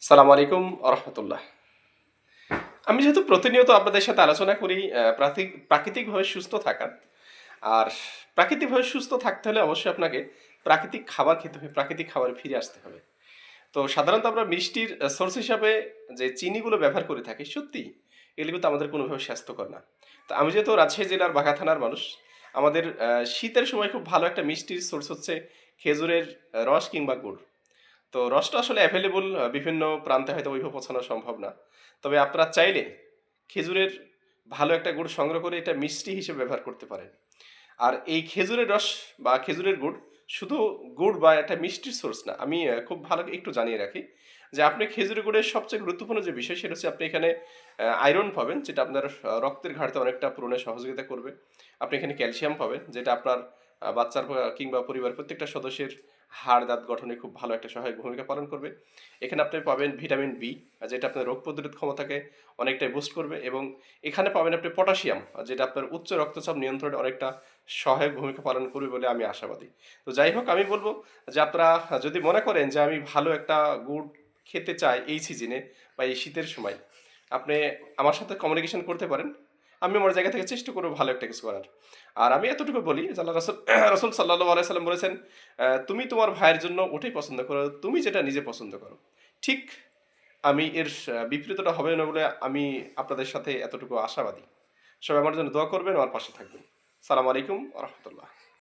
সালাম আলাইকুম আরহামতুল্লাহ। আমি যেহেতু প্রতিনিয়ত আপনাদের সাথে আলোচনা করি প্রাকৃতিকভাবে সুস্থ থাকার। আর প্রাকৃতিকভাবে সুস্থ থাকতে হলে অবশ্যই আপনাকে প্রাকৃতিক খাবার খেতে হবে, প্রাকৃতিক খাবারে ফিরে আসতে হবে। তো সাধারণত আমরা মিষ্টির সোর্স হিসাবে যে চিনিগুলো ব্যবহার করে থাকি, সত্যি এগুলো কিন্তু আমাদের কোনোভাবে স্বাস্থ্যকর না। তো আমি যেহেতু রাজশাহী জেলার বাঘা থানার মানুষ, আমাদের শীতের সময় খুব ভালো একটা মিষ্টির সোর্স হচ্ছে খেজুরের রস কিংবা গুড়। তো রসটা আসলে অ্যাভেলেবল বিভিন্ন প্রান্তে হয়তো ওইভাবে পৌঁছানো সম্ভব না। তবে আপনারা চাইলে খেজুরের ভালো একটা গুড় সংগ্রহ করে এটা মিষ্টি হিসেবে ব্যবহার করতে পারেন। আর এই খেজুরের রস বা খেজুরের গুড় শুধু গুড় বা একটা মিষ্টির সোর্স না। আমি খুব ভালো একটু জানিয়ে রাখি যে আপনি খেজুরের গুড়ের সবচেয়ে গুরুত্বপূর্ণ যে বিষয় সেটা হচ্ছে আপনি এখানে আয়রন পাবেন, যেটা আপনার রক্তের ঘাটতি অনেকটা পূরণে সহযোগিতা করবে। আপনি এখানে ক্যালসিয়াম পাবেন, যেটা আপনার বাচ্চার কিংবা পরিবার প্রত্যেকটা সদস্যের হাড় দাঁত গঠনে খুব ভালো একটা সহায়ক ভূমিকা পালন করবে। এখানে আপনি পাবেন ভিটামিন বি, যেটা আপনার রোগ প্রতিরোধ ক্ষমতাকে অনেকটাই বুস্ট করবে, এবং এখানে পাবেন আপনি পটাশিয়াম, যেটা আপনার উচ্চ রক্তচাপ নিয়ন্ত্রণে অনেকটা সহায়ক ভূমিকা পালন করবে বলে আমি আশাবাদী। তো যাই হোক, আমি বলবো যে আপনারা যদি মনে করেন যে আমি ভালো একটা গুড় খেতে চাই এই সিজনে বা এই শীতের সময়, আপনি আমার সাথে কমিউনিকেশন করতে পারেন। আমি আমার জায়গা থেকে চেষ্টা করবো ভালো একটা কিছু করার। আর আমি এতটুকু বলি যে আল্লাহ রসুল রসুল সাল্লাহ আলাইসাল্লাম বলেছেন, তুমি তোমার ভাইয়ের জন্য ওটাই পছন্দ করো তুমি যেটা নিজে পছন্দ করো। ঠিক আমি এর বিপরীতটা হবে না বলে আমি আপনাদের সাথে এতটুকু আশাবাদী। সবাই আমার জন্য দোয়া করবেন, আমার পাশে থাকবেন। সালাম আলাইকুম রহমতুল্লাহ।